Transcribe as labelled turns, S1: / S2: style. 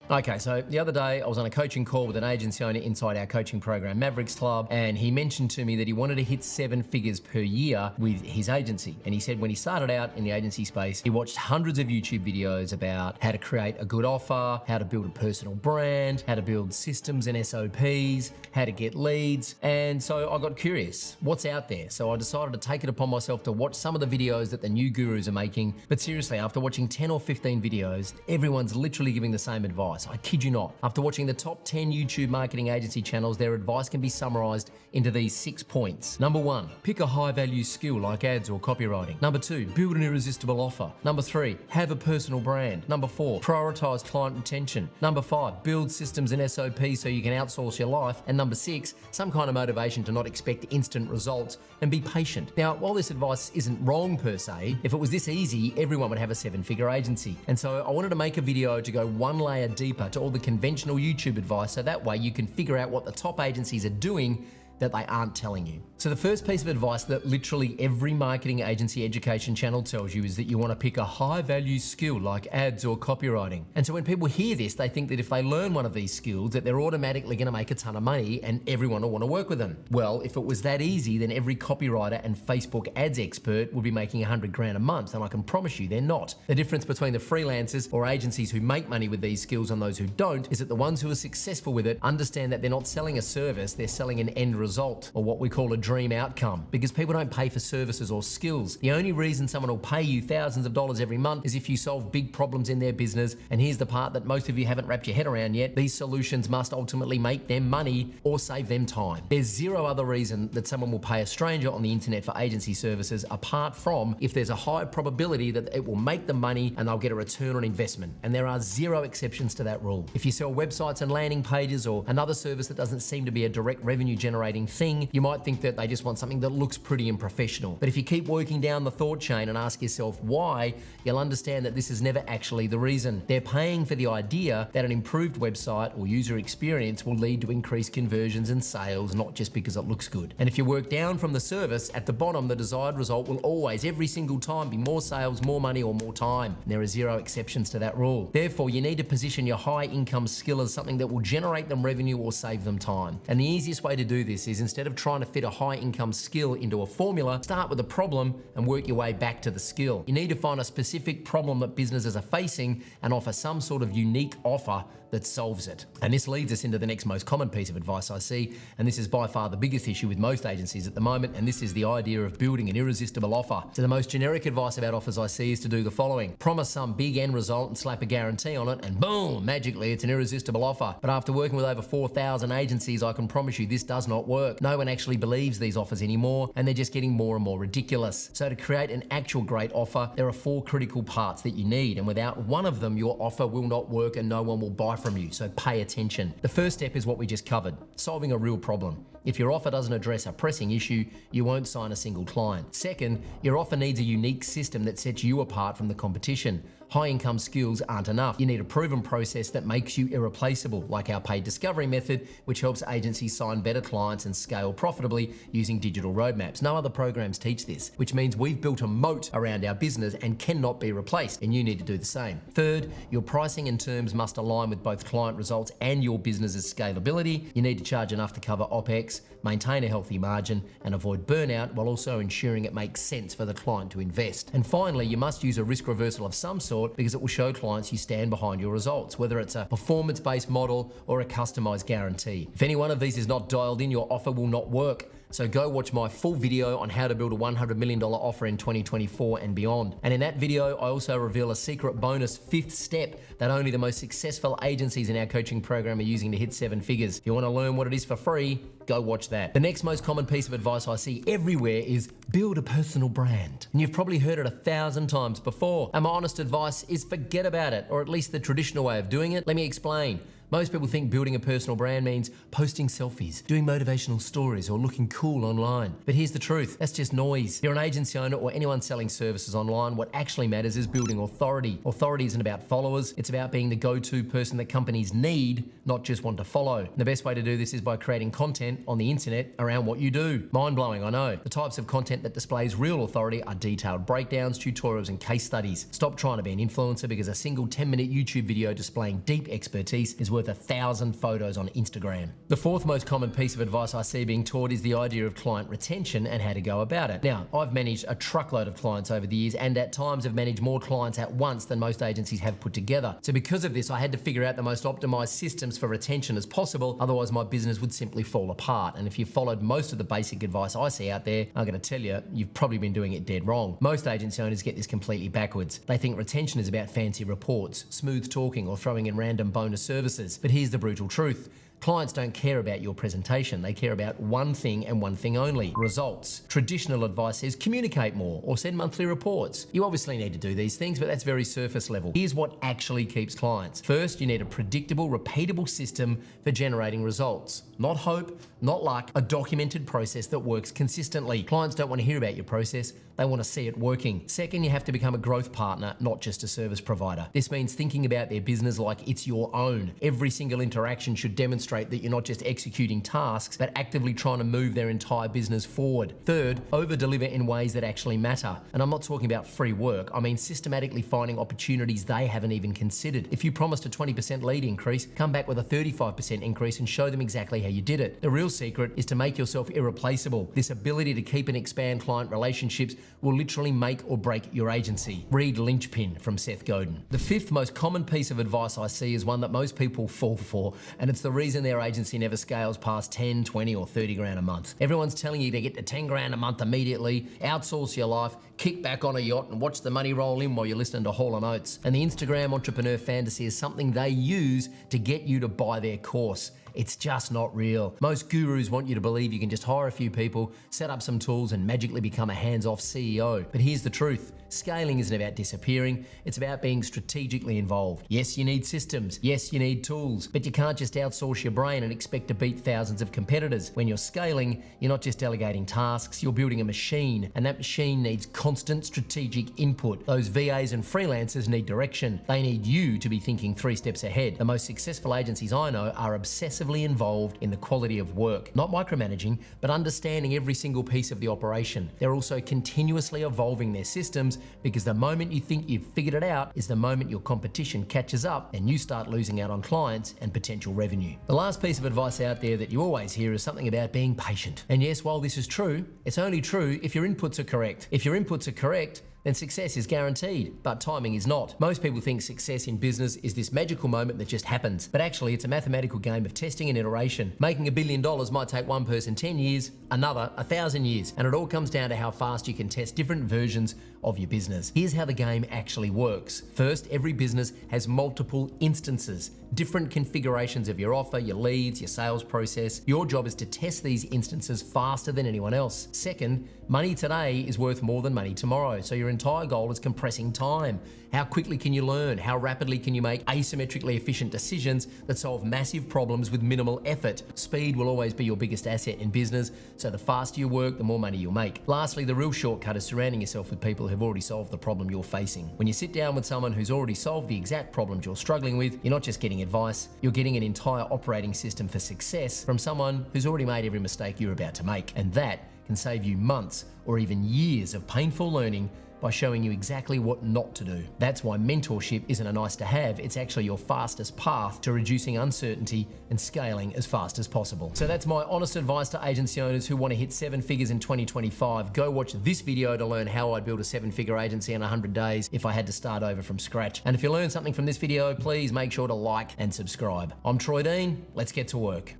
S1: Okay, so the other day I was on a coaching call with an agency owner inside our coaching program, Mavericks Club, and he mentioned to me that he wanted to hit 7 figures per year with his agency. And he said when he started out in the agency space, he watched hundreds of YouTube videos about how to create a good offer, how to build a personal brand, how to build systems and SOPs, how to get leads. And so I got curious, what's out there? So I decided to take it upon myself to watch some of the videos that the new gurus are making. But seriously, after watching 10 or 15 videos, everyone's literally giving the same advice. I kid you not. After watching the top 10 YouTube marketing agency channels, their advice can be summarized into these 6 points. Number 1, pick a high value skill like ads or copywriting. Number 2, build an irresistible offer. Number 3, have a personal brand. Number 4, prioritize client retention. Number 5, build systems and SOPs so you can outsource your life. And number 6, some kind of motivation to not expect instant results and be patient. Now, while this advice isn't wrong per se, if it was this easy, everyone would have a 7-figure agency. And so I wanted to make a video to go one layer deeper to all the conventional YouTube advice, so that way you can figure out what the top agencies are doing that they aren't telling you. So the first piece of advice that literally every marketing agency education channel tells you is that you want to pick a high value skill like ads or copywriting. And so when people hear this, they think that if they learn one of these skills that they're automatically going to make a ton of money and everyone will want to work with them. Well, if it was that easy, then every copywriter and Facebook ads expert would be making 100 grand a month, and I can promise you they're not. The difference between the freelancers or agencies who make money with these skills and those who don't is that the ones who are successful with it understand that they're not selling a service, they're selling an end result, or what we call a dream outcome, because people don't pay for services or skills. The only reason someone will pay you thousands of dollars every month is if you solve big problems in their business. And here's the part that most of you haven't wrapped your head around yet: these solutions must ultimately make them money or save them time. There's zero other reason that someone will pay a stranger on the internet for agency services apart from if there's a high probability that it will make them money and they'll get a return on investment. And there are zero exceptions to that rule. If you sell websites and landing pages or another service that doesn't seem to be a direct revenue generating thing, you might think that they just want something that looks pretty and professional. But if you keep working down the thought chain and ask yourself why, you'll understand that this is never actually the reason. They're paying for the idea that an improved website or user experience will lead to increased conversions and sales, not just because it looks good. And if you work down from the service, at the bottom, the desired result will always, every single time, be more sales, more money, or more time. And there are zero exceptions to that rule. Therefore, you need to position your high income skill as something that will generate them revenue or save them time. And the easiest way to do this is, instead of trying to fit a high income skill into a formula, start with a problem and work your way back to the skill. You need to find a specific problem that businesses are facing and offer some sort of unique offer that solves it. And this leads us into the next most common piece of advice I see, and this is by far the biggest issue with most agencies at the moment, and this is the idea of building an irresistible offer. So the most generic advice about offers I see is to do the following: promise some big end result and slap a guarantee on it, and boom, magically it's an irresistible offer. But after working with over 4,000 agencies, I can promise you this does not work. No one actually believes these offers anymore, and they're just getting more and more ridiculous. So to create an actual great offer, there are 4 critical parts that you need, and without one of them, your offer will not work and no one will buy from you. So pay attention. The first step is what we just covered: solving a real problem. If your offer doesn't address a pressing issue, you won't sign a single client. Second, your offer needs a unique system that sets you apart from the competition. High income skills aren't enough. You need a proven process that makes you irreplaceable, like our paid discovery method, which helps agencies sign better clients and scale profitably using digital roadmaps. No other programs teach this, which means we've built a moat around our business and cannot be replaced, and you need to do the same. Third, your pricing and terms must align with both client results and your business's scalability. You need to charge enough to cover OPEX, maintain a healthy margin, and avoid burnout, while also ensuring it makes sense for the client to invest. And finally, you must use a risk reversal of some sort, because it will show clients you stand behind your results, whether it's a performance-based model or a customized guarantee. If any one of these is not dialed in, your offer will not work. So go watch my full video on how to build a $100 million offer in 2024 and beyond. And in that video, I also reveal a secret bonus 5th step that only the most successful agencies in our coaching program are using to hit 7 figures. If you want to learn what it is for free, go watch that. The next most common piece of advice I see everywhere is build a personal brand. And you've probably heard it 1,000 times before. And my honest advice is forget about it, or at least the traditional way of doing it. Let me explain. Most people think building a personal brand means posting selfies, doing motivational stories, or looking cool online. But here's the truth, that's just noise. If you're an agency owner or anyone selling services online, what actually matters is building authority. Authority isn't about followers, it's about being the go-to person that companies need, not just want to follow. And the best way to do this is by creating content on the internet around what you do. Mind-blowing, I know. The types of content that displays real authority are detailed breakdowns, tutorials, and case studies. Stop trying to be an influencer because a single 10-minute YouTube video displaying deep expertise is worth 1,000 photos on Instagram. The fourth most common piece of advice I see being taught is the idea of client retention and how to go about it. Now, I've managed a truckload of clients over the years and at times have managed more clients at once than most agencies have put together. So because of this, I had to figure out the most optimized systems for retention as possible, otherwise my business would simply fall apart. And if you followed most of the basic advice I see out there, I'm going to tell you, you've probably been doing it dead wrong. Most agency owners get this completely backwards. They think retention is about fancy reports, smooth talking, or throwing in random bonus services. But here's the brutal truth. Clients don't care about your presentation. They care about one thing and one thing only: results. Traditional advice says communicate more or send monthly reports. You obviously need to do these things, but that's very surface level. Here's what actually keeps clients. First, you need a predictable, repeatable system for generating results. Not hope, not luck, a documented process that works consistently. Clients don't want to hear about your process. They want to see it working. Second, you have to become a growth partner, not just a service provider. This means thinking about their business like it's your own. Every single interaction should demonstrate that you're not just executing tasks, but actively trying to move their entire business forward. Third, over-deliver in ways that actually matter. And I'm not talking about free work. I mean systematically finding opportunities they haven't even considered. If you promised a 20% lead increase, come back with a 35% increase and show them exactly how you did it. The real secret is to make yourself irreplaceable. This ability to keep and expand client relationships will literally make or break your agency. Read Linchpin from Seth Godin. The fifth most common piece of advice I see is one that most people fall for, and it's the reason their agency never scales past 10, 20, or 30 grand a month. Everyone's telling you to get to 10 grand a month immediately, outsource your life, kick back on a yacht and watch the money roll in while you're listening to Hall & Oates. And the Instagram entrepreneur fantasy is something they use to get you to buy their course. It's just not real. Most gurus want you to believe you can just hire a few people, set up some tools, and magically become a hands-off CEO. But here's the truth. Scaling isn't about disappearing, it's about being strategically involved. Yes, you need systems. Yes, you need tools. But you can't just outsource your brain and expect to beat thousands of competitors. When you're scaling, you're not just delegating tasks, you're building a machine. And that machine needs constant strategic input. Those VAs and freelancers need direction. They need you to be thinking 3 steps ahead. The most successful agencies I know are obsessively involved in the quality of work. Not micromanaging, but understanding every single piece of the operation. They're also continuously evolving their systems, because the moment you think you've figured it out is the moment your competition catches up and you start losing out on clients and potential revenue. The last piece of advice out there that you always hear is something about being patient. And yes, while this is true, it's only true if your inputs are correct. If your inputs are correct, then success is guaranteed, but timing is not. Most people think success in business is this magical moment that just happens, but actually it's a mathematical game of testing and iteration. Making $1 billion might take one person 10 years, another 1,000 years, and it all comes down to how fast you can test different versions of your business. Here's how the game actually works. First, every business has multiple instances, different configurations of your offer, your leads, your sales process. Your job is to test these instances faster than anyone else. Second, money today is worth more than money tomorrow, so your entire goal is compressing time. How quickly can you learn? How rapidly can you make asymmetrically efficient decisions that solve massive problems with minimal effort? Speed will always be your biggest asset in business, so the faster you work, the more money you'll make. Lastly, the real shortcut is surrounding yourself with people who've already solved the problem you're facing. When you sit down with someone who's already solved the exact problems you're struggling with, you're not just getting advice, you're getting an entire operating system for success from someone who's already made every mistake you're about to make. And that can save you months or even years of painful learning by showing you exactly what not to do. That's why mentorship isn't a nice to have, it's actually your fastest path to reducing uncertainty and scaling as fast as possible. So that's my honest advice to agency owners who want to hit 7 figures in 2025. Go watch this video to learn how I'd build a 7-figure agency in 100 days if I had to start over from scratch. And if you learned something from this video, please make sure to like and subscribe. I'm Troy Dean, let's get to work.